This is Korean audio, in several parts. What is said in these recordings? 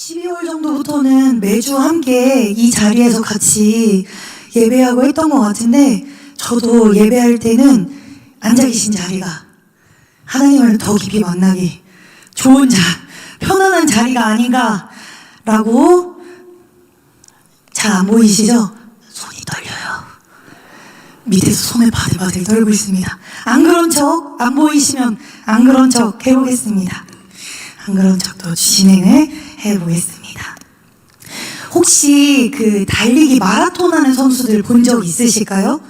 12월 정도부터는 매주 함께 이 자리에서 같이 예배하고 했던 것 같은데, 저도 예배할 때는 앉아 계신 자리가 하나님을 더 깊이 만나기 좋은 편안한 자리가 아닌가라고. 잘 안 보이시죠? 손이 떨려요. 밑에서 손을 바들바들 떨고 있습니다. 안 그런 척, 안 보이시면 안 그런 척 해보겠습니다. 안 그런 척도 진행을 해보겠습니다. 혹시 그 달리기 마라톤 하는 선수들 본 적 있으실까요?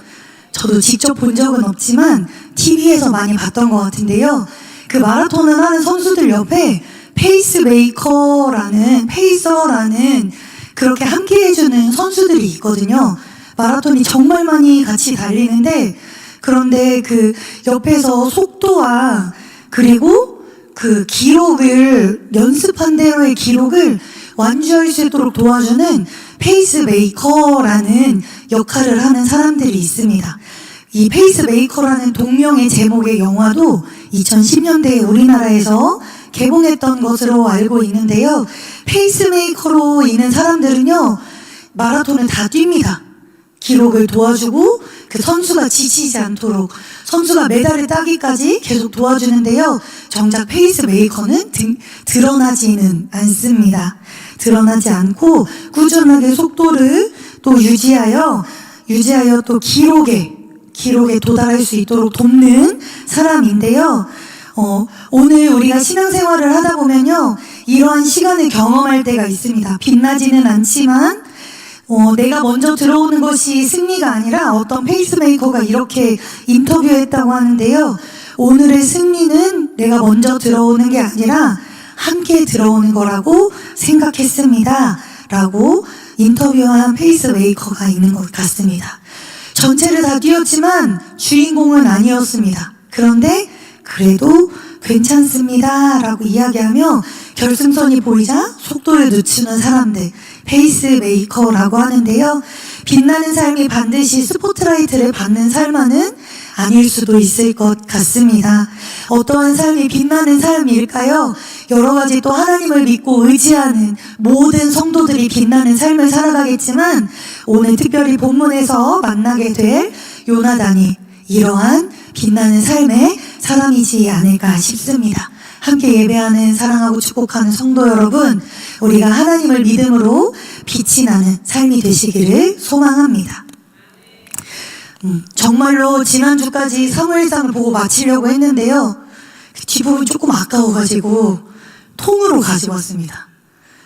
저도 직접 본 적은 없지만 TV에서 많이 봤던 것 같은데요. 그 마라톤을 하는 선수들 옆에 페이서라는 그렇게 함께 해주는 선수들이 있거든요. 마라톤이 정말 많이 같이 달리는데, 그런데 그 옆에서 속도와 그리고 그 기록을, 연습한 대로의 기록을 완주할 수 있도록 도와주는 페이스메이커라는 역할을 하는 사람들이 있습니다. 이 페이스메이커라는 동명의 제목의 영화도 2010년대에 우리나라에서 개봉했던 것으로 알고 있는데요. 페이스메이커로 있는 사람들은요, 마라톤을 다 뜁니다. 기록을 도와주고 그 선수가 지치지 않도록, 선수가 메달을 따기까지 계속 도와주는데요. 정작 페이스메이커는 드러나지는 않습니다. 드러나지 않고 꾸준하게 속도를 또 유지하여 또 기록에 도달할 수 있도록 돕는 사람인데요. 오늘 우리가 신앙생활을 하다 보면요, 이러한 시간을 경험할 때가 있습니다. 빛나지는 않지만 내가 먼저 들어오는 것이 승리가 아니라, 어떤 페이스메이커가 이렇게 인터뷰했다고 하는데요. 오늘의 승리는 내가 먼저 들어오는 게 아니라 함께 들어오는 거라고 생각했습니다. 라고 인터뷰한 페이스메이커가 있는 것 같습니다. 전체를 다 뛰었지만 주인공은 아니었습니다. 그런데 그래도 괜찮습니다 라고 이야기하며 결승선이 보이자 속도를 늦추는 사람들, 페이스메이커라고 하는데요. 빛나는 삶이 반드시 스포트라이트를 받는 삶만은 아닐 수도 있을 것 같습니다. 어떠한 삶이 빛나는 삶일까요? 여러 가지 또 하나님을 믿고 의지하는 모든 성도들이 빛나는 삶을 살아가겠지만, 오늘 특별히 본문에서 만나게 될 요나단이 이러한 빛나는 삶의 사람이지 않을까 싶습니다. 함께 예배하는, 사랑하고 축복하는 성도 여러분, 우리가 하나님을 믿음으로 빛이 나는 삶이 되시기를 소망합니다. 정말로 지난주까지 사무엘상을 보고 마치려고 했는데요, 뒷부분 조금 아까워가지고 통으로 가지고 왔습니다.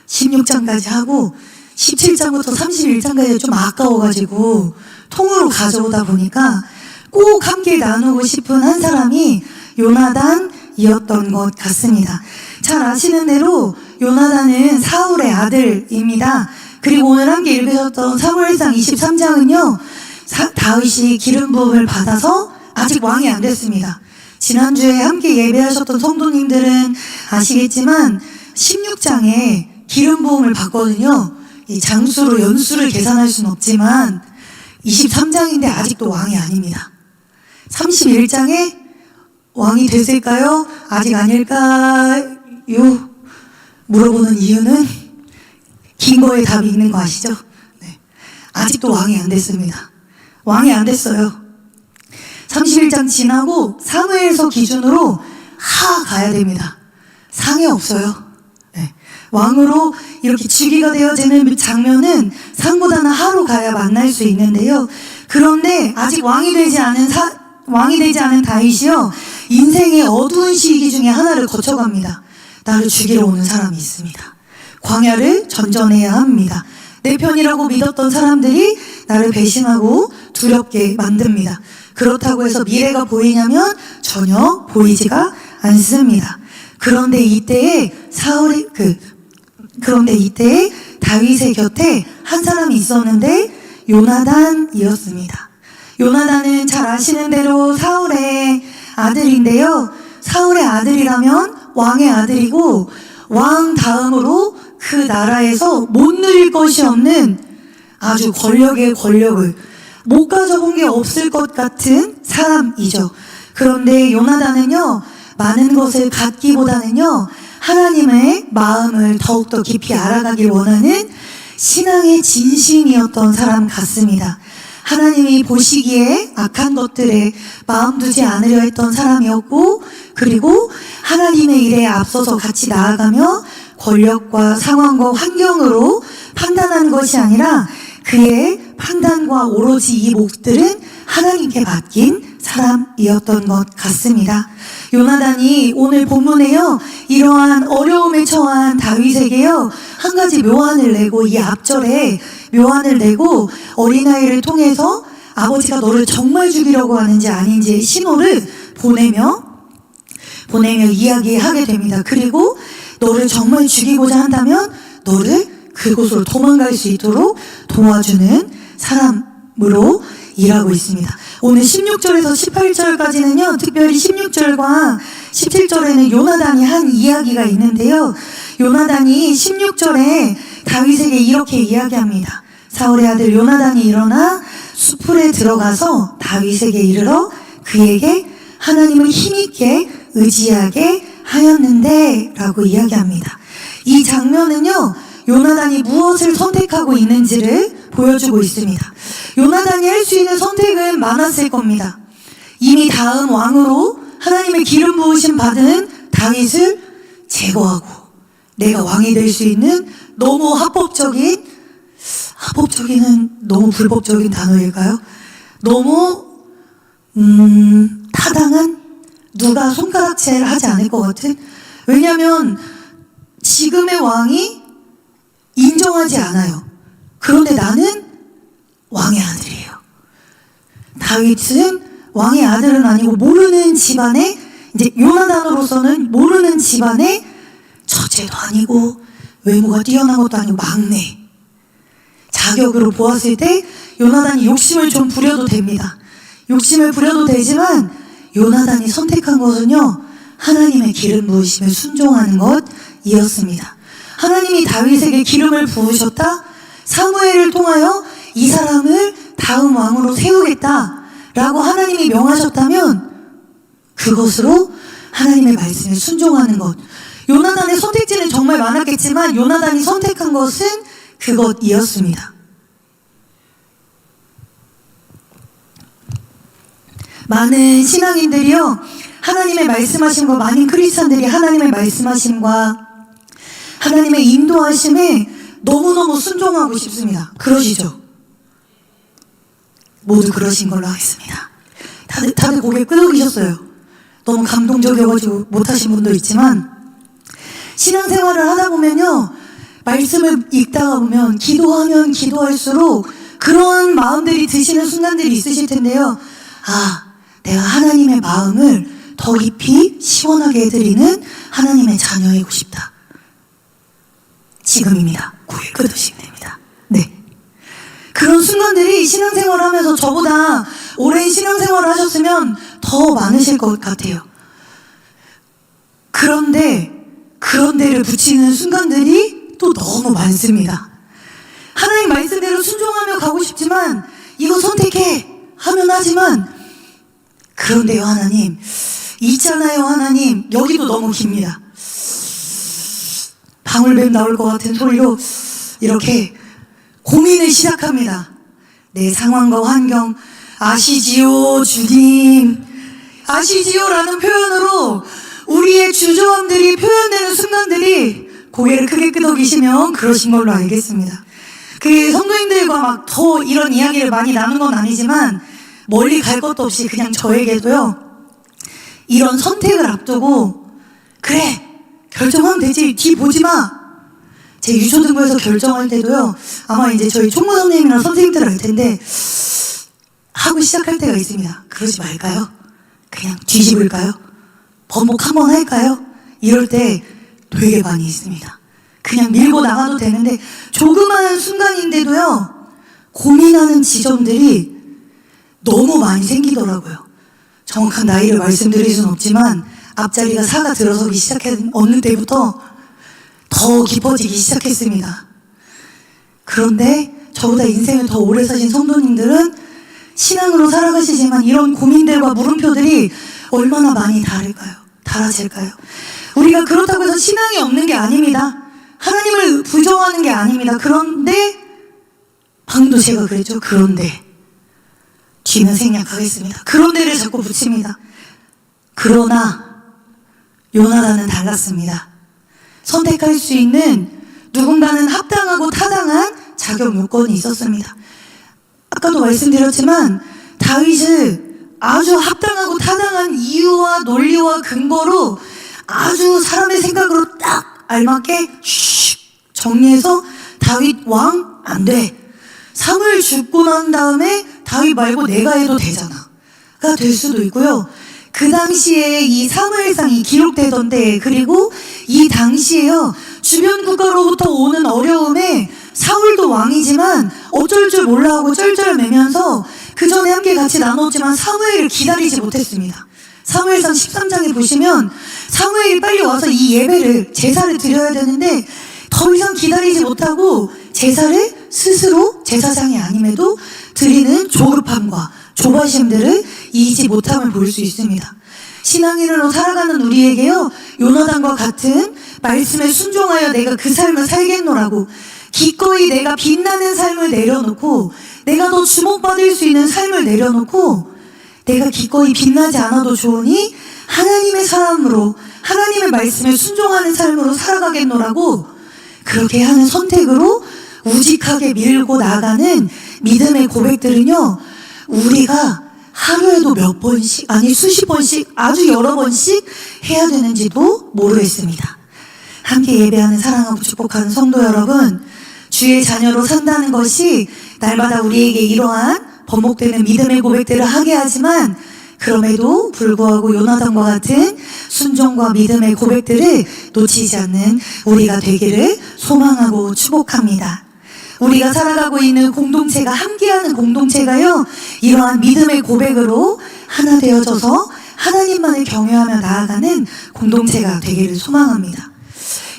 16장까지 하고 17장부터 31장까지 좀 아까워가지고 통으로 가져오다 보니까 꼭 함께 나누고 싶은 한 사람이 요나단이었던 것 같습니다. 잘 아시는 대로 요나단은 사울의 아들입니다. 그리고 오늘 함께 읽으셨던 사무엘상 23장은요, 다윗이 기름 부음을 받아서 아직 왕이 안 됐습니다. 지난주에 함께 예배하셨던 성도님들은 아시겠지만 16장에 기름 부음을 받거든요. 이 장수로 연수를 계산할 수는 없지만 23장인데 아직도 왕이 아닙니다. 31장에 왕이 됐을까요? 아직 아닐까요? 물어보는 이유는 긴 거에 답이 있는 거 아시죠? 네. 아직도 왕이 안 됐습니다. 왕이 안 됐어요. 31장 지나고 사무엘서 기준으로 가야 됩니다. 상이 없어요. 네. 왕으로 이렇게 즉위가 되어지는 장면은 상보다는 하로 가야 만날 수 있는데요. 그런데 아직 왕이 되지 않은 다윗이요, 인생의 어두운 시기 중에 하나를 거쳐갑니다. 나를 죽이러 오는 사람이 있습니다. 광야를 전전해야 합니다. 내 편이라고 믿었던 사람들이 나를 배신하고 두렵게 만듭니다. 그렇다고 해서 미래가 보이냐면 전혀 보이지가 않습니다. 그런데 이때에 다윗의 곁에 한 사람이 있었는데 요나단이었습니다. 요나단은 잘 아시는 대로 사울의 아들인데요. 사울의 아들이라면 왕의 아들이고, 왕 다음으로 그 나라에서 못 누릴 것이 없는 아주 권력의 권력을 못 가져본 게 없을 것 같은 사람이죠. 그런데 요나단은요, 많은 것을 갖기보다는요, 하나님의 마음을 더욱더 깊이 알아가길 원하는 신앙의 진심이었던 사람 같습니다. 하나님이 보시기에 악한 것들에 마음 두지 않으려 했던 사람이었고, 그리고 하나님의 일에 앞서서 같이 나아가며 권력과 상황과 환경으로 판단하는 것이 아니라 그의 판단과 오로지 이 몫들은 하나님께 맡긴 사람이었던 것 같습니다. 요나단이 오늘 본문에요, 이러한 어려움에 처한 다윗에게요, 한 가지 묘안을 내고, 이 앞절에 묘안을 내고 어린아이를 통해서 아버지가 너를 정말 죽이려고 하는지 아닌지의 신호를 보내며 이야기하게 됩니다. 그리고 너를 정말 죽이고자 한다면 너를 그곳으로 도망갈 수 있도록 도와주는 사람으로 일하고 있습니다. 오늘 16절에서 18절까지는요, 특별히 16절과 17절에는 요나단이 한 이야기가 있는데요, 요나단이 16절에 다윗에게 이렇게 이야기합니다. 사울의 아들 요나단이 일어나 수풀에 들어가서 다윗에게 이르러 그에게 하나님을 힘있게 의지하게 하였는데 라고 이야기합니다. 이 장면은요, 요나단이 무엇을 선택하고 있는지를 보여주고 있습니다. 요나단이 할 수 있는 선택은 많았을 겁니다. 이미 다음 왕으로 하나님의 기름 부으심 받은 다윗을 제거하고 내가 왕이 될 수 있는 너무 합법적인은 너무 불법적인 단어일까요? 너무 타당한, 누가 손가락질을 하지 않을 것 같은, 왜냐하면 지금의 왕이 인정하지 않아요. 그런데 나는 왕의 아들이에요. 다윗은 왕의 아들은 아니고 모르는 집안에, 이제 요나단으로서는 모르는 집안에 첫째도 아니고 외모가 뛰어난 것도 아니고 막내. 자격으로 보았을 때 요나단이 욕심을 좀 부려도 됩니다. 욕심을 부려도 되지만 요나단이 선택한 것은요, 하나님의 기름 부으심에 순종하는 것이었습니다. 하나님이 다윗에게 기름을 부으셨다, 사무엘을 통하여 이 사람을 다음 왕으로 세우겠다라고 하나님이 명하셨다면 그것으로 하나님의 말씀에 순종하는 것. 요나단의 선택지는 정말 많았겠지만 요나단이 선택한 것은 그것이었습니다. 많은 신앙인들이요, 하나님의 말씀하심과, 많은 크리스찬들이 하나님의 말씀하심과 하나님의 인도하심에 너무너무 순종하고 싶습니다. 그러시죠? 모두 그러신 걸로 하겠습니다. 다들 고개 끄덕이셨어요. 너무 감동적이어가지고 못하신 분도 있지만, 신앙생활을 하다 보면요, 말씀을 읽다가 보면 기도하면 기도할수록 그런 마음들이 드시는 순간들이 있으실 텐데요. 아, 내가 하나님의 마음을 더 깊이 시원하게 해드리는 하나님의 자녀이고 싶다. 지금입니다. 고개 끄덕이시면 됩니다. 네. 그런 순간들이 신앙생활을 하면서 저보다 오랜 신앙생활을 하셨으면 더 많으실 것 같아요. 그런데를 붙이는 순간들이 또 너무 많습니다. 하나님 말씀대로 순종하며 가고 싶지만, 이거 선택해 하면 하지만, 그런데요 하나님, 있잖아요 하나님, 여기도 너무 깁니다. 방울뱀 나올 것 같은 소리로 이렇게 고민을 시작합니다. 내 상황과 환경 아시지요 주님, 아시지요라는 표현으로 우리의 주저함들이 표현되는 순간들이, 고개를 크게 끄덕이시면 그러신 걸로 알겠습니다. 그 성도님들과 막 더 이런 이야기를 많이 나눈 건 아니지만 멀리 갈 것도 없이 그냥 저에게도요, 이런 선택을 앞두고, 그래 결정하면 되지, 뒤 보지 마. 제 유초등부에서 결정할 때도요, 아마 이제 저희 총무 선생님이랑 선생님들 알 텐데, 하고 시작할 때가 있습니다. 그러지 말까요? 그냥 뒤집을까요? 번복 한번 할까요? 이럴 때 되게 많이 있습니다. 그냥 밀고 나가도 되는데, 조그마한 순간인데도요, 고민하는 지점들이 너무 많이 생기더라고요. 정확한 나이를 말씀드릴 수는 없지만 앞자리가 4가 들어서기 시작한 어느 때부터 더 깊어지기 시작했습니다. 그런데 저보다 인생을 더 오래 사신 성도님들은 신앙으로 살아가시지만 이런 고민들과 물음표들이 얼마나 많이 달라질까요? 우리가 그렇다고 해서 신앙이 없는 게 아닙니다. 하나님을 부정하는 게 아닙니다. 그런데 방금도 제가 그랬죠. 그런데 뒤는 생략하겠습니다. 그런데를 자꾸 붙입니다. 그러나 요나단은 달랐습니다. 선택할 수 있는 누군가는 합당하고 타당한 자격 요건이 있었습니다. 아까도 말씀드렸지만 다윗은 아주 합당하고 타당한 이유와 논리와 근거로 아주 사람의 생각으로 딱 알맞게 정리해서 다윗 왕 안 돼. 사무엘 죽고 난 다음에 다윗 말고 내가 해도 되잖아가 될 수도 있고요. 그 당시에 이 사무엘상이 기록되던데, 그리고 이 당시에요, 주변 국가로부터 오는 어려움에 사울도 왕이지만 어쩔 줄 몰라 하고 쩔쩔매면서 그 전에 함께 같이 나눴지만 사무엘을 기다리지 못했습니다. 사무엘상 13장에 보시면 사무엘이 빨리 와서 이 예배를, 제사를 드려야 되는데 더 이상 기다리지 못하고 제사를 스스로 제사장이 아님에도 드리는 조급함과 조바심들을 이기지 못함을 볼 수 있습니다. 신앙인으로 살아가는 우리에게요, 요나단과 같은 말씀에 순종하여 내가 그 삶을 살겠노라고 기꺼이 내가 빛나는 삶을 내려놓고, 내가 더 주목받을 수 있는 삶을 내려놓고, 내가 기꺼이 빛나지 않아도 좋으니 하나님의 사람으로, 하나님의 말씀에 순종하는 삶으로 살아가겠노라고 그렇게 하는 선택으로 우직하게 밀고 나가는 믿음의 고백들은요, 우리가 하루에도 몇 번씩, 아니 수십 번씩, 아주 여러 번씩 해야 되는지도 모르겠습니다. 함께 예배하는, 사랑하고 축복하는 성도 여러분, 주의 자녀로 산다는 것이 날마다 우리에게 이러한 번복되는 믿음의 고백들을 하게 하지만, 그럼에도 불구하고 요나단과 같은 순종과 믿음의 고백들을 놓치지 않는 우리가 되기를 소망하고 축복합니다. 우리가 살아가고 있는 공동체가, 함께하는 공동체가요, 이러한 믿음의 고백으로 하나 되어져서 하나님만을 경외하며 나아가는 공동체가 되기를 소망합니다.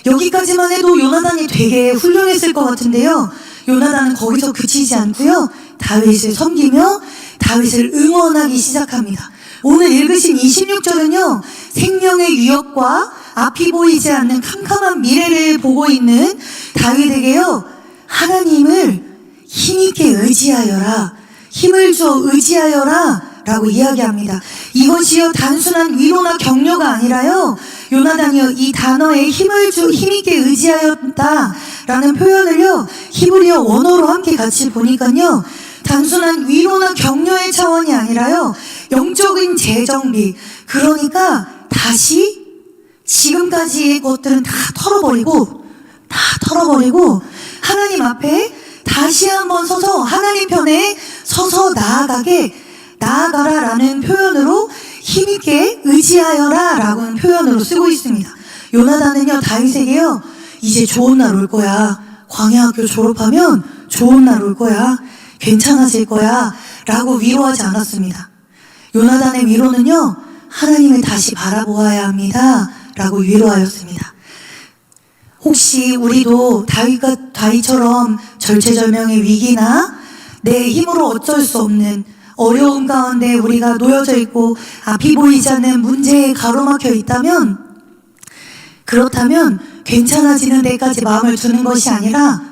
여기까지만 해도 요나단이 되게 훌륭했을 것 같은데요, 요나단은 거기서 그치지 않고요, 다윗을 섬기며 다윗을 응원하기 시작합니다. 오늘 읽으신 26절은요, 생명의 위협과 앞이 보이지 않는 캄캄한 미래를 보고 있는 다윗에게요, 하나님을 힘있게 의지하여라, 힘을 줘 의지하여라 라고 이야기합니다. 이것이요, 단순한 위로나 격려가 아니라요, 요나단이요, 이 단어에 힘을 줘 힘있게 의지하였다 라는 표현을요, 히브리어 원어로 함께 같이 보니까요, 단순한 위로나 격려의 차원이 아니라요, 영적인 재정비, 그러니까 다시 지금까지의 것들은 다 털어버리고 하나님 앞에 다시 한번 서서 하나님 편에 서서 나아가라 라는 표현으로 힘있게 의지하여라 라는 표현으로 쓰고 있습니다. 요나단은요, 다윗에게요, 이제 좋은 날 올 거야, 광야학교 졸업하면 좋은 날 올 거야, 괜찮아질 거야 라고 위로하지 않았습니다. 요나단의 위로는요, 하나님을 다시 바라보아야 합니다 라고 위로하였습니다. 혹시 우리도 다윗처럼 절체절명의 위기나 내 힘으로 어쩔 수 없는 어려움 가운데 우리가 놓여져 있고 앞이 보이지 않는 문제에 가로막혀 있다면, 그렇다면 괜찮아지는 데까지 마음을 두는 것이 아니라,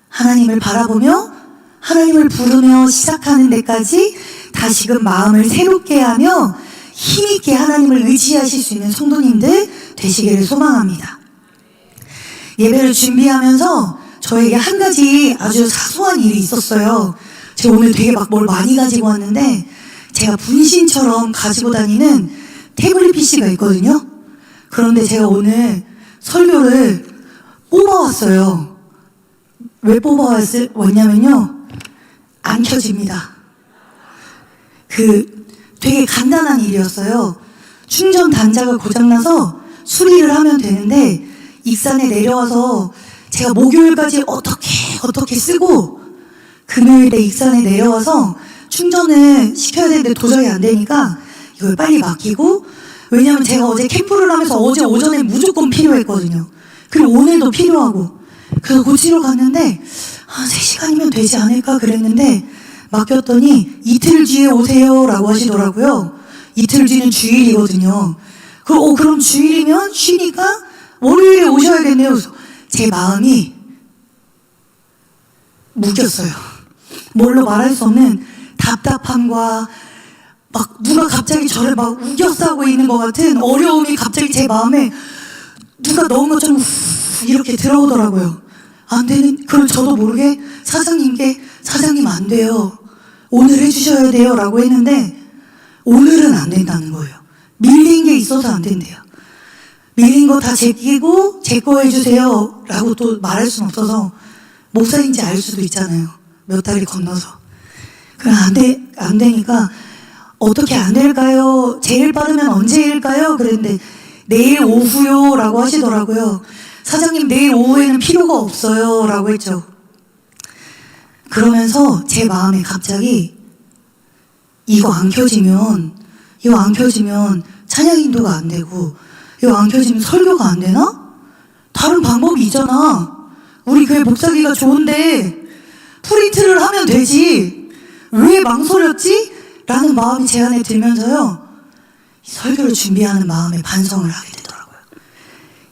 하나님을 바라보며 하나님을 부르며 시작하는 데까지 다시금 마음을 새롭게 하며 힘있게 하나님을 의지하실 수 있는 성도님들 되시기를 소망합니다. 예배를 준비하면서 저에게 한 가지 아주 사소한 일이 있었어요. 제가 오늘 되게 막 뭘 많이 가지고 왔는데, 제가 분신처럼 가지고 다니는 태블릿 PC가 있거든요. 그런데 제가 오늘 설교를 뽑아왔어요. 왜 뽑아왔냐면요, 안 켜집니다. 되게 간단한 일이었어요. 충전 단자가 고장나서 수리를 하면 되는데, 익산에 내려와서 제가 목요일까지 어떻게 쓰고 금요일에 익산에 내려와서 충전을 시켜야 되는데 도저히 안 되니까 이걸 빨리 맡기고, 왜냐면 제가 어제 캠프를 하면서 어제 오전에 무조건 필요했거든요. 그리고 오늘도 필요하고, 그래서 고치러 갔는데 한 3시간이면 되지 않을까 그랬는데, 맡겼더니 이틀 뒤에 오세요 라고 하시더라고요. 이틀 뒤는 주일이거든요. 그럼 주일이면 쉬니까 월요일에 오셔야겠네요. 그래서 제 마음이 묶였어요. 뭘로 말할 수 없는 답답함과 막 누가 갑자기 저를 막 우겨싸고 있는 것 같은 어려움이 갑자기 제 마음에 누가 넣은 것처럼 이렇게 들어오더라고요. 안 되는, 그걸 저도 모르게 사장님께 사장님 안 돼요. 오늘 해주셔야 돼요. 라고 했는데 오늘은 안 된다는 거예요. 밀린 게 있어서 안 된대요. 밀린 거 다 제끼고 제 거 해주세요. 라고 또 말할 수는 없어서 목사인지 알 수도 있잖아요. 몇 달이 건너서. 그럼 안 되니까 어떻게 안 될까요? 제일 빠르면 언제일까요? 그랬는데 내일 오후요 라고 하시더라고요. 사장님 내일 오후에는 필요가 없어요 라고 했죠. 그러면서 제 마음에 갑자기 이거 안 켜지면 찬양 인도가 안 되고 이거 안 켜지면 설교가 안 되나? 다른 방법이 있잖아. 우리 교회 목사기가 좋은데 프린트를 하면 되지. 왜 망설였지? 라는 마음이 제 안에 들면서요. 설교를 준비하는 마음에 반성을 하게 되더라고요.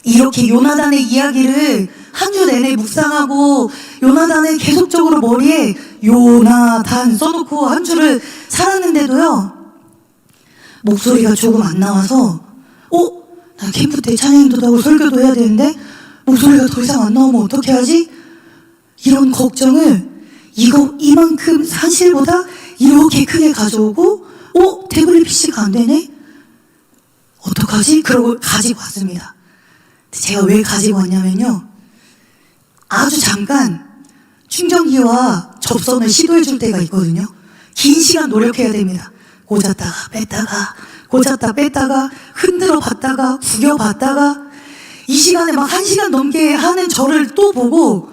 이렇게 요나단의 이야기를 한 주 내내 묵상하고 요나단을 계속적으로 머리에 요나단 써놓고 한 주를 살았는데도요. 목소리가 조금 안 나와서 나 캠프 때 찬양인도도 하고 설교도 해야 되는데 목소리가 더 이상 안 나오면 어떻게 하지? 이런 걱정을 이만큼 사실보다 이렇게 크게 가져오고 태블릿 PC가 안 되네? 어떡하지? 그러고 가지고 왔습니다. 제가 왜 가지고 왔냐면요. 아주 잠깐 충전기와 접선을 시도해 줄 때가 있거든요. 긴 시간 노력해야 됩니다. 꽂았다가 뺐다가 흔들어 봤다가 구겨 봤다가 이 시간에 막 1시간 넘게 하는 저를 또 보고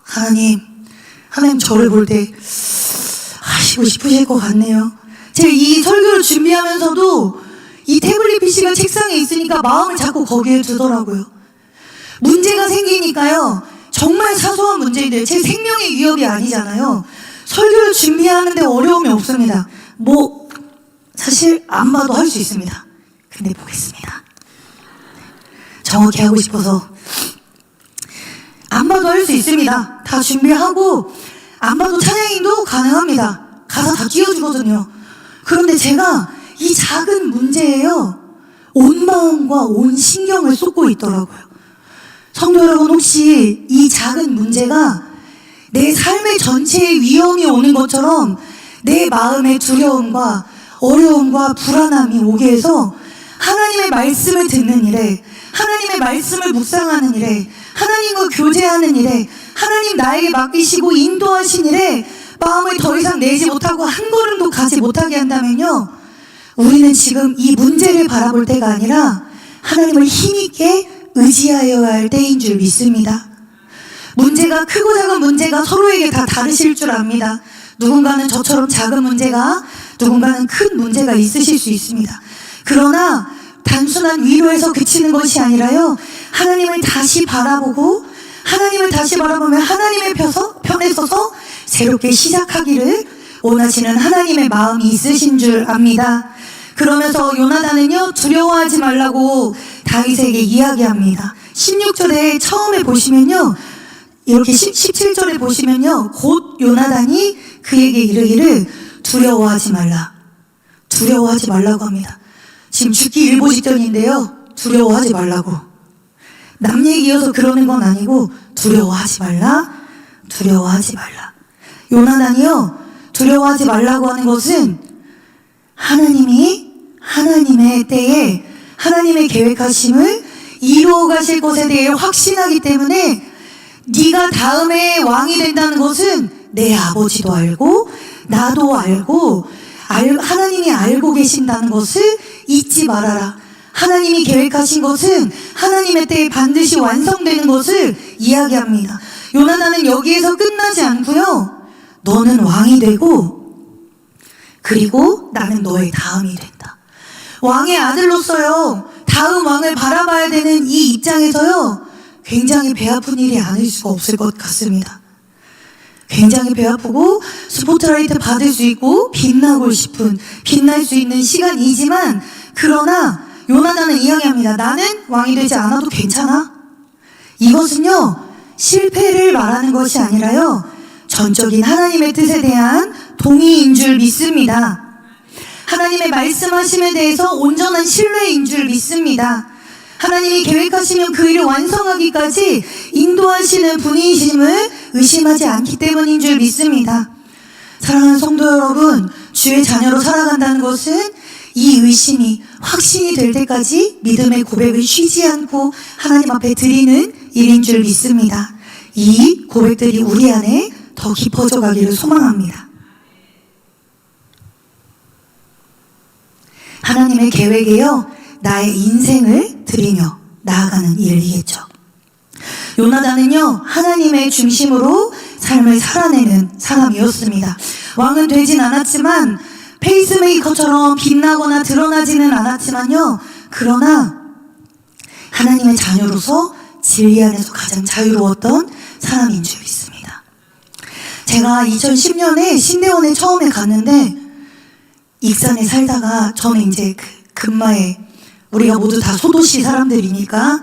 하나님 저를 볼 때 하시고 싶으실 것 같네요. 제가 이 설교를 준비하면서도 이 태블릿 PC가 책상에 있으니까 마음을 자꾸 거기에 두더라고요. 문제가 생기니까요. 정말 사소한 문제인데 제 생명의 위협이 아니잖아요. 설교를 준비하는데 어려움이 없습니다. 사실 안 봐도 할 수 있습니다. 근데 보겠습니다. 정확히 하고 싶어서 안 봐도 할 수 있습니다. 다 준비하고 안 봐도 찬양인도 가능합니다. 가사 다 띄워주거든요. 그런데 제가 이 작은 문제에요. 온 마음과 온 신경을 쏟고 있더라고요. 성도 여러분, 혹시 이 작은 문제가 내 삶의 전체에 위험이 오는 것처럼 내 마음에 두려움과 어려움과 불안함이 오게 해서 하나님의 말씀을 듣는 일에, 하나님의 말씀을 묵상하는 일에, 하나님과 교제하는 일에, 하나님 나에게 맡기시고 인도하신 일에 마음을 더 이상 내지 못하고 한 걸음도 가지 못하게 한다면요, 우리는 지금 이 문제를 바라볼 때가 아니라 하나님을 힘있게 의지하여야 할 때인 줄 믿습니다. 문제가 크고 작은 문제가 서로에게 다 다르실 줄 압니다. 누군가는 저처럼 작은 문제가, 누군가는 큰 문제가 있으실 수 있습니다. 그러나 단순한 위로에서 그치는 것이 아니라요, 하나님을 다시 바라보고 하나님을 다시 바라보면 하나님의 편에 서서 새롭게 시작하기를 원하시는 하나님의 마음이 있으신 줄 압니다. 그러면서 요나단은요, 두려워하지 말라고 다윗에게 이야기합니다. 16절에 처음에 보시면요, 이렇게 17절에 보시면요, 곧 요나단이 그에게 이르기를 두려워하지 말라고 합니다. 지금 죽기 일보 직전인데요, 두려워하지 말라고. 남 얘기여서 그러는 건 아니고 두려워하지 말라. 요나단이요, 두려워하지 말라고 하는 것은 하나님이 하나님의 때에 하나님의 계획하심을 이루어 가실 것에 대해 확신하기 때문에 네가 다음에 왕이 된다는 것은 내 아버지도 알고 나도 알고 하나님이 알고 계신다는 것을 잊지 말아라. 하나님이 계획하신 것은 하나님의 때에 반드시 완성되는 것을 이야기합니다. 요나단은 여기에서 끝나지 않고요, 너는 왕이 되고 그리고 나는 너의 다음이 된다. 왕의 아들로서요, 다음 왕을 바라봐야 되는 이 입장에서요, 굉장히 배 아픈 일이 아닐 수가 없을 것 같습니다. 굉장히 배 아프고 스포트라이트 받을 수 있고 빛날 수 있는 시간이지만 그러나 요나단은 이야기합니다. 나는 왕이 되지 않아도 괜찮아. 이것은요, 실패를 말하는 것이 아니라요, 전적인 하나님의 뜻에 대한 동의인 줄 믿습니다. 하나님의 말씀하심에 대해서 온전한 신뢰인 줄 믿습니다. 하나님이 계획하시면 그 일을 완성하기까지 인도하시는 분이심을 의심하지 않기 때문인 줄 믿습니다. 사랑하는 성도 여러분, 주의 자녀로 살아간다는 것은 이 의심이 확신이 될 때까지 믿음의 고백을 쉬지 않고 하나님 앞에 드리는 일인 줄 믿습니다. 이 고백들이 우리 안에 더 깊어져 가기를 소망합니다. 하나님의 계획에요, 나의 인생을 드리며 나아가는 일이겠죠. 요나단은요, 하나님의 중심으로 삶을 살아내는 사람이었습니다. 왕은 되진 않았지만, 페이스메이커처럼 빛나거나 드러나지는 않았지만요, 그러나 하나님의 자녀로서 진리 안에서 가장 자유로웠던 사람인 줄 믿습니다. 제가 2010년에 신대원에 처음에 갔는데, 익산에 살다가 저는 이제 금마에, 우리가 모두 다 소도시 사람들이니까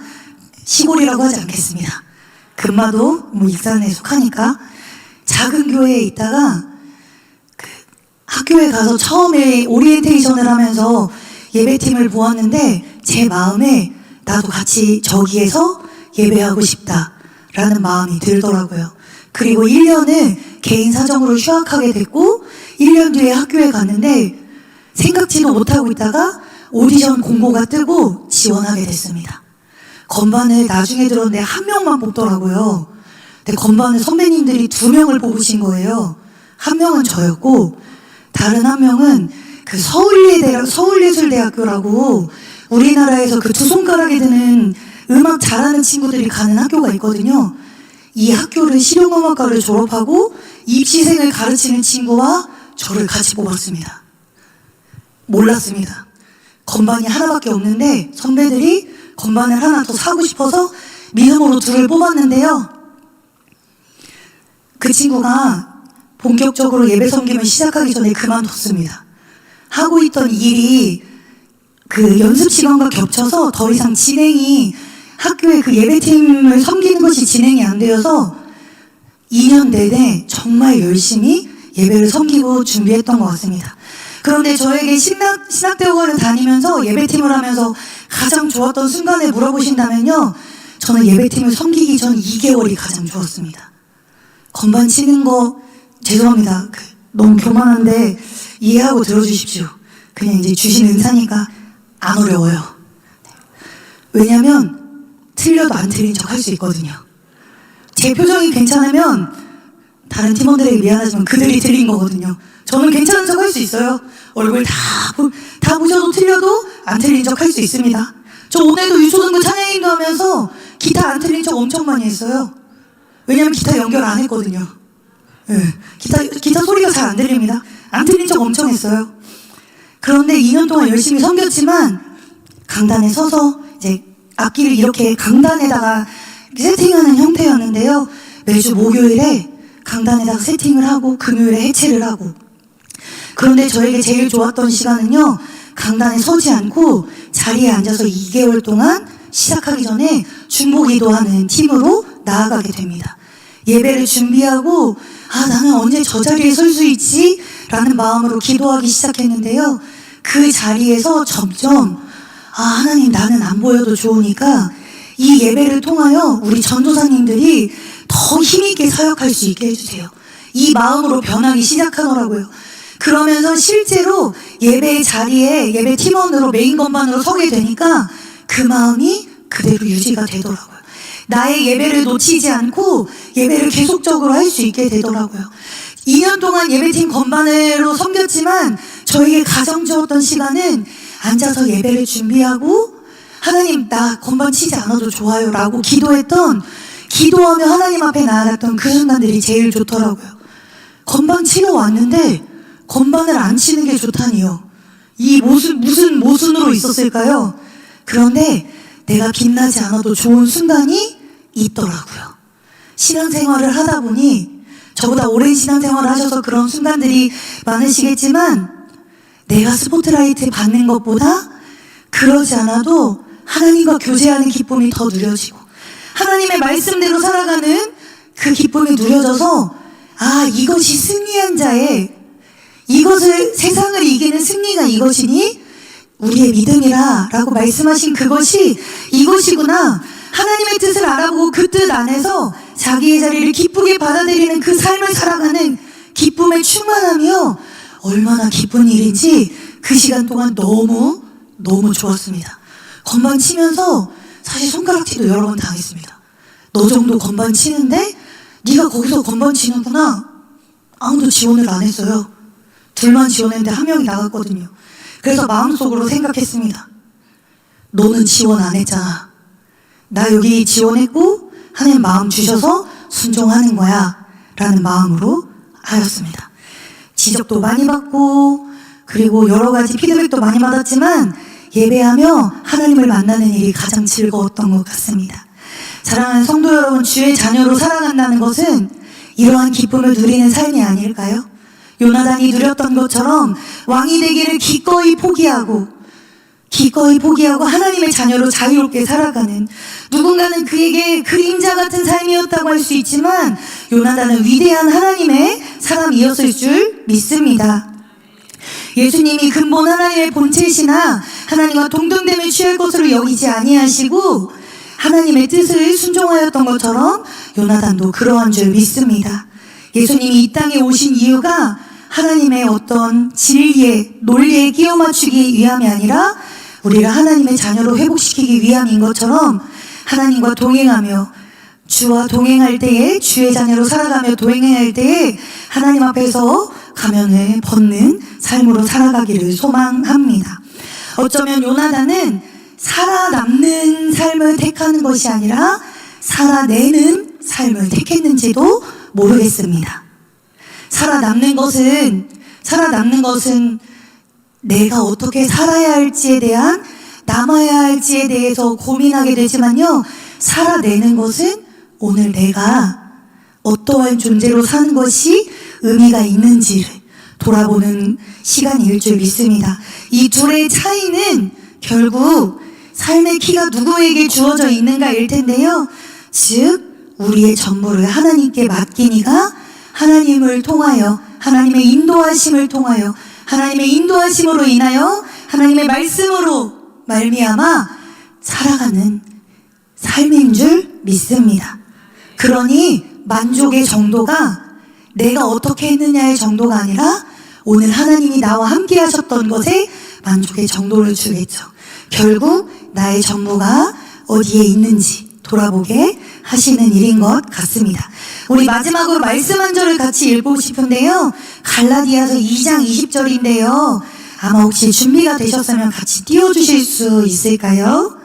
시골이라고 하지 않겠습니다. 금마도 뭐 익산에 속하니까 작은 교회에 있다가 학교에 가서 처음에 오리엔테이션을 하면서 예배팀을 보았는데 제 마음에 나도 같이 저기에서 예배하고 싶다라는 마음이 들더라고요. 그리고 1년을 개인 사정으로 휴학하게 됐고 1년 뒤에 학교에 갔는데 생각지도 못하고 있다가 오디션 공고가 뜨고 지원하게 됐습니다. 건반을 나중에 들었는데 한 명만 뽑더라고요. 근데 건반을 선배님들이 2명을 뽑으신 거예요. 한 명은 저였고 다른 한 명은 그 서울예술대학교라고 우리나라에서 그 2손가락에 드는 음악 잘하는 친구들이 가는 학교가 있거든요. 이 학교를 실용음악과를 졸업하고 입시생을 가르치는 친구와 저를 같이 뽑았습니다. 몰랐습니다. 건반이 하나밖에 없는데 선배들이 건반을 하나 더 사고 싶어서 믿음으로 2를 뽑았는데요. 그 친구가 본격적으로 예배 섬김을 시작하기 전에 그만뒀습니다. 하고 있던 일이 그 연습 시간과 겹쳐서 더 이상 진행이, 학교의 그 예배팀을 섬기는 것이 진행이 안 되어서 2년 내내 정말 열심히 예배를 섬기고 준비했던 것 같습니다. 그런데 저에게 신학대학원을 다니면서 예배팀을 하면서 가장 좋았던 순간을 물어보신다면요, 저는 예배팀을 섬기기 전 2개월이 가장 좋았습니다. 건반 치는 거 죄송합니다. 너무 교만한데 이해하고 들어주십시오. 그냥 이제 주신 은사니까 안 어려워요. 왜냐면 틀려도 안 틀린 척 할 수 있거든요. 제 표정이 괜찮으면 다른 팀원들에게 미안하지만 그들이 틀린 거거든요. 저는 괜찮은 척 할 수 있어요. 얼굴 다 보셔도 틀려도 안 틀린 척 할 수 있습니다. 저 오늘도 유초등부 찬양인도 하면서 기타 안 틀린 척 엄청 많이 했어요. 왜냐면 기타 연결 안 했거든요. 네. 기타 소리가 잘 안 들립니다. 안 틀린 척 엄청 했어요. 그런데 2년 동안 열심히 섬겼지만 강단에 서서 이제 악기를 이렇게 강단에다가 세팅하는 형태였는데요. 매주 목요일에 강단에다가 세팅을 하고 금요일에 해체를 하고. 그런데 저에게 제일 좋았던 시간은요, 강단에 서지 않고 자리에 앉아서 2개월 동안 시작하기 전에 중보기도하는 팀으로 나아가게 됩니다. 예배를 준비하고 나는 언제 저 자리에 설 수 있지? 라는 마음으로 기도하기 시작했는데요. 그 자리에서 점점 하나님, 나는 안 보여도 좋으니까 이 예배를 통하여 우리 전도사님들이 더 힘있게 사역할 수 있게 해주세요. 이 마음으로 변하기 시작하더라고요. 그러면서 실제로 예배의 자리에 예배 팀원으로 메인 건반으로 서게 되니까 그 마음이 그대로 유지가 되더라고요. 나의 예배를 놓치지 않고 예배를 계속적으로 할 수 있게 되더라고요. 2년 동안 예배팀 건반으로 섬겼지만 저에게 가장 좋았던 시간은 앉아서 예배를 준비하고 하나님, 나 건반 치지 않아도 좋아요 라고 기도하며 하나님 앞에 나아갔던 그 순간들이 제일 좋더라고요. 건반 치러 왔는데 건반을 안 치는 게 좋다니요. 이 무슨 모순으로 있었을까요? 그런데 내가 빛나지 않아도 좋은 순간이 있더라고요. 신앙생활을 하다 보니, 저보다 오랜 신앙생활을 하셔서 그런 순간들이 많으시겠지만, 내가 스포트라이트 받는 것보다 그러지 않아도 하나님과 교제하는 기쁨이 더 누려지고 하나님의 말씀대로 살아가는 그 기쁨이 누려져서 이것이 승리한 자의 이것을 세상을 이기는 승리가 이것이니 우리의 믿음이라 라고 말씀하신 그것이 이것이구나. 하나님의 뜻을 알아보고 그 뜻 안에서 자기의 자리를 기쁘게 받아들이는 그 삶을 살아가는 기쁨의 충만함이요, 얼마나 기쁜 일인지 그 시간 동안 너무 좋았습니다. 건반 치면서 사실 손가락질도 여러 번 당했습니다. 너 정도 건반 치는데 네가 거기서 건반 치는구나. 아무도 지원을 안 했어요. 둘만 지원했는데 한 명이 나갔거든요. 그래서 마음속으로 생각했습니다. 너는 지원 안 했잖아. 나 여기 지원했고 하나님 마음 주셔서 순종하는 거야 라는 마음으로 하였습니다. 지적도 많이 받고 그리고 여러 가지 피드백도 많이 받았지만 예배하며 하나님을 만나는 일이 가장 즐거웠던 것 같습니다. 사랑하는 성도 여러분, 주의 자녀로 살아간다는 것은 이러한 기쁨을 누리는 삶이 아닐까요? 요나단이 누렸던 것처럼 왕이 되기를 기꺼이 포기하고 하나님의 자녀로 자유롭게 살아가는, 누군가는 그에게 그림자 같은 삶이었다고 할 수 있지만 요나단은 위대한 하나님의 사람이었을 줄 믿습니다. 예수님이 근본 하나님의 본체시나 하나님과 동등됨을 취할 것으로 여기지 아니하시고 하나님의 뜻을 순종하였던 것처럼 요나단도 그러한 줄 믿습니다. 예수님이 이 땅에 오신 이유가 하나님의 어떤 진리에, 논리에 끼워 맞추기 위함이 아니라 우리를 하나님의 자녀로 회복시키기 위함인 것처럼 하나님과 동행하며 주와 동행할 때에, 주의 자녀로 살아가며 동행할 때에 하나님 앞에서 가면을 벗는 삶으로 살아가기를 소망합니다. 어쩌면 요나단은 살아남는 삶을 택하는 것이 아니라 살아내는 삶을 택했는지도 모르겠습니다. 살아남는 것은 내가 어떻게 살아야 할지에 대한, 남아야 할지에 대해서 고민하게 되지만요, 살아내는 것은 오늘 내가 어떠한 존재로 사는 것이 의미가 있는지를 돌아보는 시간일 줄 믿습니다. 이 둘의 차이는 결국 삶의 키가 누구에게 주어져 있는가일 텐데요, 즉 우리의 전부를 하나님께 맡기니가 하나님을 통하여, 하나님의 인도하심을 통하여, 하나님의 인도하심으로 인하여 하나님의 말씀으로 말미암아 살아가는 삶인 줄 믿습니다. 그러니 만족의 정도가 내가 어떻게 했느냐의 정도가 아니라 오늘 하나님이 나와 함께 하셨던 것에 만족의 정도를 주겠죠. 결국 나의 전부가 어디에 있는지 돌아보게 하시는 일인 것 같습니다. 우리 마지막으로 말씀 한 절을 같이 읽고 싶은데요, 갈라디아서 2장 20절인데요 아마 혹시 준비가 되셨으면 같이 띄워주실 수 있을까요?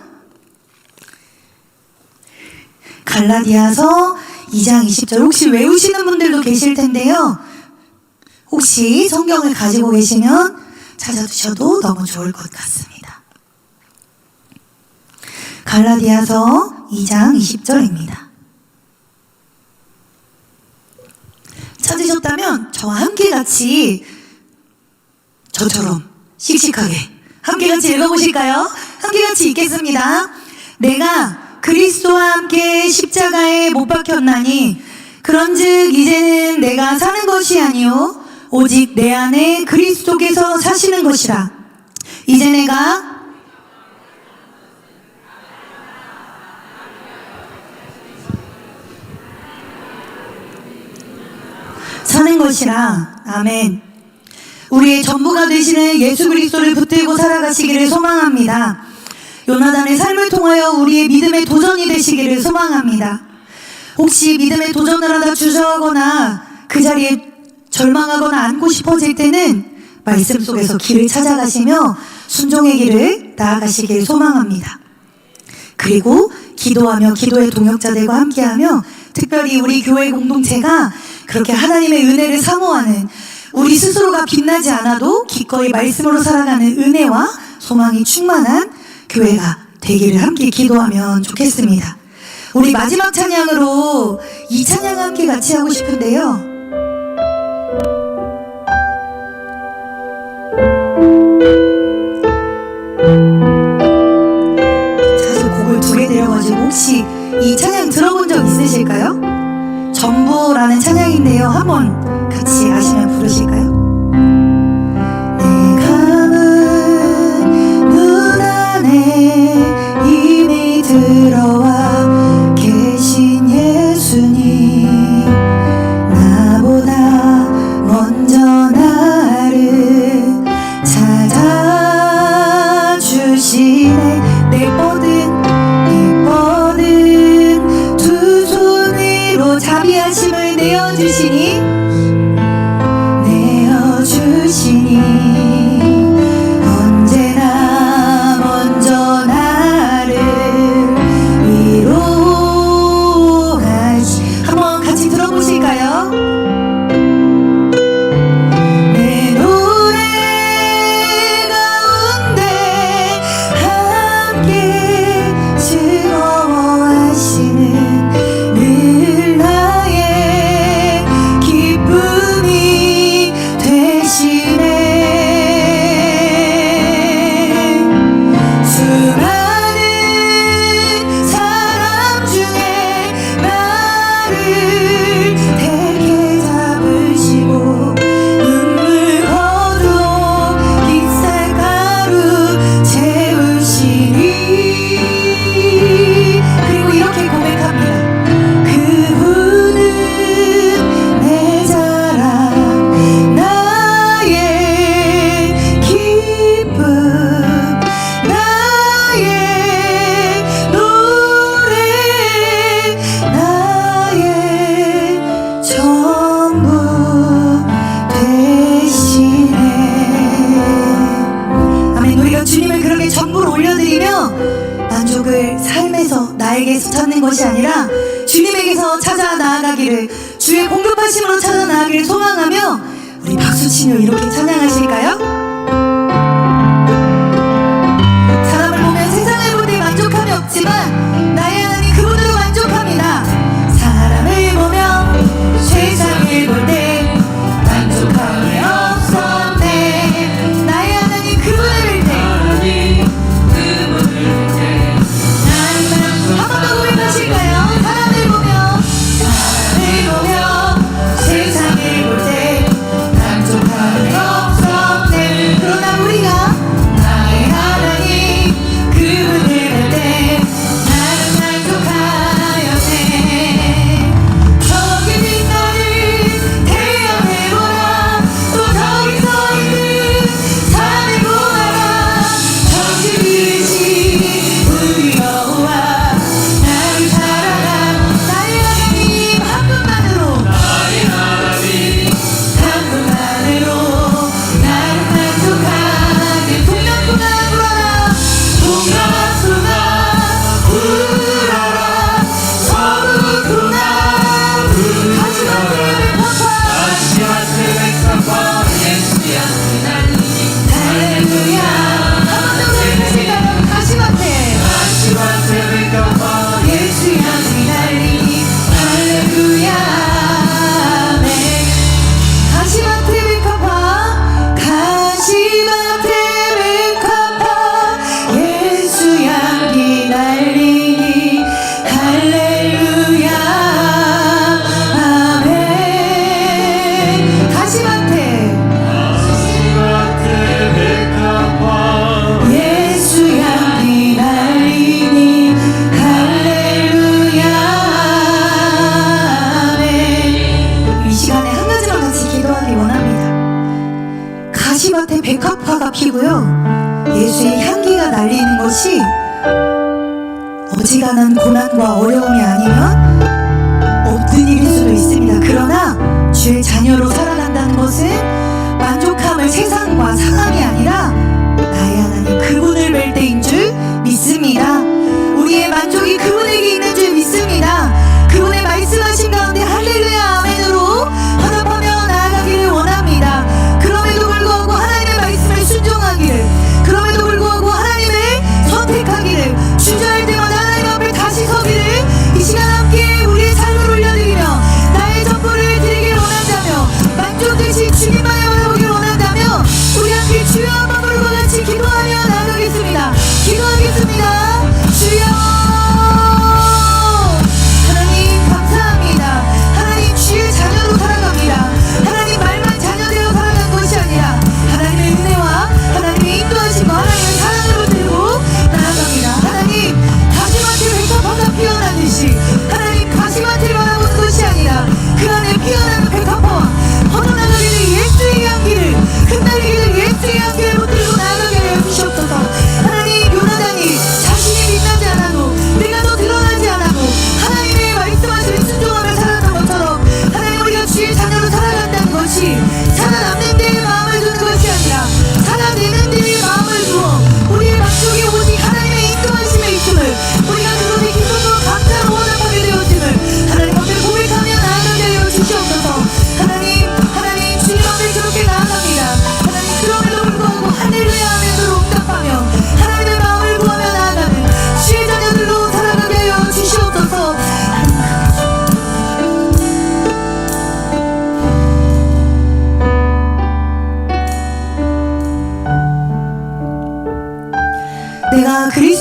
갈라디아서 2장 20절, 혹시 외우시는 분들도 계실 텐데요, 혹시 성경을 가지고 계시면 찾아두셔도 너무 좋을 것 같습니다. 갈라디아서 2장 20절입니다. 찾으셨다면 저와 함께 같이, 저처럼 씩씩하게 함께 같이 읽어보실까요? 함께 같이 읽겠습니다. 내가 그리스도와 함께 십자가에 못 박혔나니 그런즉 이제는 내가 사는 것이 아니요 오직 내 안에 그리스도께서 사시는 것이라. 이제 내가 사는 것이라. 아멘. 우리의 전부가 되시는 예수 그리스도를 붙들고 살아가시기를 소망합니다. 요나단의 삶을 통하여 우리의 믿음의 도전이 되시기를 소망합니다. 혹시 믿음의 도전을 하다 주저하거나 그 자리에 절망하거나 앉고 싶어질 때는 말씀 속에서 길을 찾아가시며 순종의 길을 나아가시길 소망합니다. 그리고 기도하며 기도의 동역자들과 함께하며 특별히 우리 교회 공동체가 그렇게 하나님의 은혜를 사모하는, 우리 스스로가 빛나지 않아도 기꺼이 말씀으로 살아가는 은혜와 소망이 충만한 교회가 되기를 함께 기도하면 좋겠습니다. 우리 마지막 찬양으로 이 찬양 함께 같이 하고 싶은데요, 혹시 이 찬양 들어본 적 있으실까요? 전부라는 찬양인데요. 한번 같이 아시면 부르실까요? 내 감은 눈 안에 이미 들어와 계신 예수님, 나보다 먼저 나를 찾아주시네. 내 뻗은 두 손 위로 자비하심을 내어주시니 언제나 먼저 나를 위로하시. 한번 같이 들어보실까요? 내 노래 가운데 함께 즐거워하시는 늘 나의 기쁨이 되시네. 수많은 사람 중에 나를 택해 잡으시고 눈물 거두어 깃살가루 채우시니. 그리고 이렇게 고백합니다. 그분은 내 자랑, 나의 기쁨, 나의 노래, 나의 전부 되시네. 아멘. 우리가 주님을 그렇게 전부로 올려드리며 만족을 삶에서 나에게서 찾는 것이 아니라 주님에게서 찾아 나아가기를, 주의 공급하심으로 찾아 나아가기를 소망하며 우리 박수치며 이렇게 찬양하실까요? 사람을 보면, 세상을 볼 때 만족함이 없지만 나의 하나님 그분으로 만족합니다. 사람을 보면, 세상을 볼 때 만족함이 없었네. 나의 하나님 그분을 볼 때 한 번 더 고백하실까요? 사람을 보면 세상을 볼 때 만족함이 없었네. 그러나 우리가 나의 하나님 그분을 볼 때 나는 만족하였네. 저기 빛나는 태양을 보라, 또 저기 서 있는 산을 보아라. 저기 빛이 우리 여호와 나를 사랑한 나의 하나님 한 분만으로 나를 만족하게. 동남풍아 불어라, 동남풍아 불어라, 서북풍아 가시밭에 백합화 할렐루야. 한 번 더 고백하실까요? 가시밭에 예수 향이 달리니 할렐루야. 아멘. 가시밭에 백합화, 가시밭에 백합화 예수 향기 날리니 할렐루야. 아멘. 가시밭에 예수 향기 날리니 할렐루야. 아멘. 이 시간에 한 가지만 같이 기도하기 원합니다. 가시밭에 백합화가 피고요, 예수의 향기가 날리는 것이 어지간한 고난과 어려움이 아니면 없는 일일 수도 있습니다. 그러나 주의 자녀로 살아간다는 것은 만족함을 세상과 상함이 아니라 나의 하나님 그분을 뵐 때인 줄 믿습니다. 우리의 만족이 그분에게 있는 줄 믿습니다. 그분의 말씀하신 가운데 할렐루야 아멘으로 화답하며 나아가기를 원합니다. 그럼에도 불구하고 하나님의 말씀을 순종하기를, 그럼에도 불구하고 하나님을 선택하기를, 주저할 때마다 하나님 앞에 다시 서기를 이 시간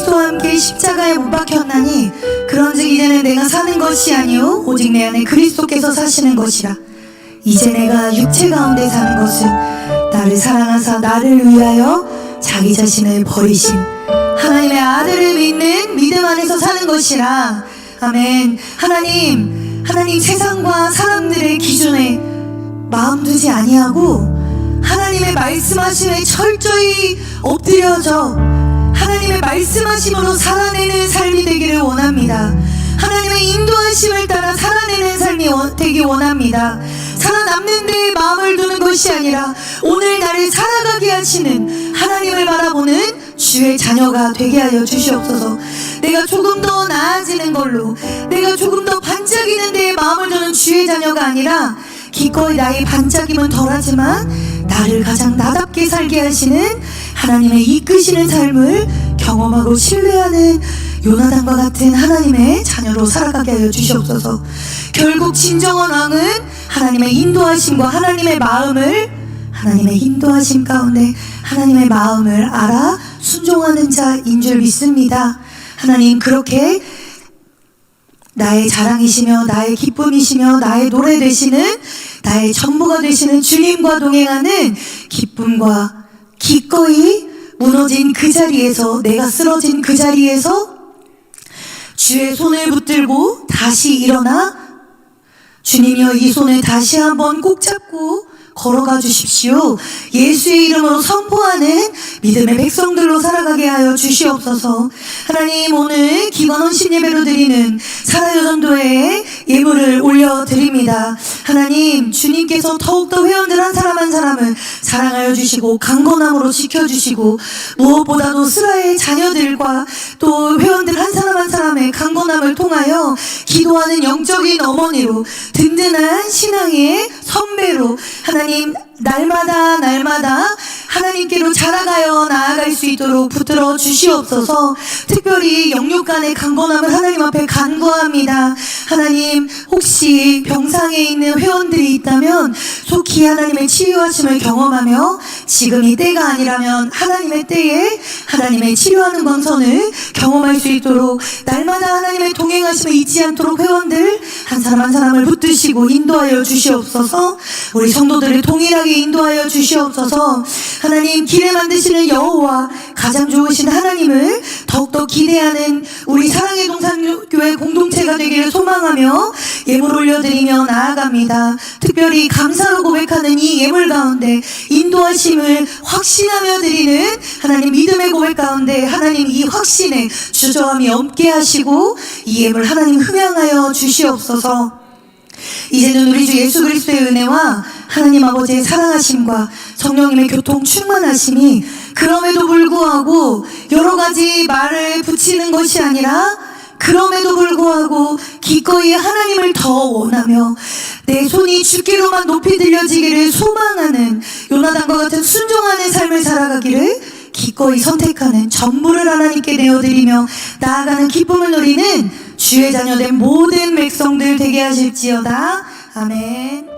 그리스도와 함께 십자가에 못 박혔나니 그런즉 이제는 내가 사는 것이 아니요 오직 내 안에 그리스도께서 사시는 것이라. 이제 내가 육체 가운데 사는 것은 나를 사랑하사 나를 위하여 자기 자신을 버리신 하나님의 아들을 믿는 믿음 안에서 사는 것이라. 아멘. 하나님 세상과 사람들의 기준에 마음 두지 아니하고 하나님의 말씀하심에 철저히 엎드려져 하나님의 말씀하심으로 살아내는 삶이 되기를 원합니다. 하나님의 인도하심을 따라 살아내는 삶이 되기 원합니다. 살아남는 데에 마음을 두는 것이 아니라 오늘 나를 살아가게 하시는 하나님을 바라보는 주의 자녀가 되게 하여 주시옵소서. 내가 조금 더 나아지는 걸로, 내가 조금 더 반짝이는 데에 마음을 두는 주의 자녀가 아니라 기꺼이 나의 반짝임은 덜하지만 나를 가장 나답게 살게 하시는 하나님의 이끄시는 삶을 경험하고 신뢰하는 요나단과 같은 하나님의 자녀로 살아가게 하여 주시옵소서. 결국 진정한 왕은 하나님의 인도하심과 하나님의 인도하심 가운데 하나님의 마음을 알아 순종하는 자인 줄 믿습니다. 하나님, 그렇게 나의 자랑이시며 나의 기쁨이시며 나의 노래 되시는 나의 전부가 되시는 주님과 동행하는 기쁨과 기꺼이 무너진 그 자리에서, 내가 쓰러진 그 자리에서 주의 손을 붙들고 다시 일어나 주님이여 이 손을 다시 한번 꼭 잡고 걸어가 주십시오. 예수의 이름으로 선포하는 믿음의 백성들로 살아가게 하여 주시옵소서. 하나님, 오늘 기관원 신예배로 드리는 살아요전도회에 예물을 올려드립니다. 하나님, 주님께서 더욱더 회원들 한 사람 한 사람을 사랑하여 주시고 강건함으로 지켜주시고 무엇보다도 스라의 자녀들과 또 회원들 한 사람 한 사람의 강건함을 통하여 기도하는 영적인 어머니로 든든한 신앙의 선배로 하나님 날마다 하나님께로 자라가여 나아갈 수 있도록 붙들어 주시옵소서. 특별히 영육 간의 강건함을 하나님 앞에 간구합니다. 하나님, 혹시 병상에 있는 회원들이 있다면 속히 하나님의 치유하심을 경험하며 지금이 때가 아니라면 하나님의 때에 하나님의 치료하는 권선을 경험할 수 있도록 날마다 하나님의 동행하심을 잊지 않도록 회원들 한 사람 한 사람을 붙드시고 인도하여 주시옵소서. 우리 성도들을 동일하게 인도하여 주시옵소서. 하나님, 길을 만드시는 여호와 가장 좋으신 하나님을 더욱더 기대하는 우리 사랑의 동산교회 공동체가 되기를 소망하며 예물 올려드리며 나아갑니다. 특별히 감사로 고백하는 이 예물 가운데 인도하심을 확신하며 드리는 하나님 믿음의 고백 가운데 하나님 이 확신에 주저함이 없게 하시고 이 예물 하나님 흠양하여 주시옵소서. 이제는 우리 주 예수 그리스도의 은혜와 하나님 아버지의 사랑하심과 성령님의 교통 충만하심이 그럼에도 불구하고 여러 가지 말을 붙이는 것이 아니라 그럼에도 불구하고 기꺼이 하나님을 더 원하며 내 손이 주께로만 높이 들려지기를 소망하는 요나단과 같은 순종하는 삶을 살아가기를 기꺼이 선택하는 전부를 하나님께 내어드리며 나아가는 기쁨을 누리는 주의 자녀된 모든 백성들 되게 하실지어다. 아멘.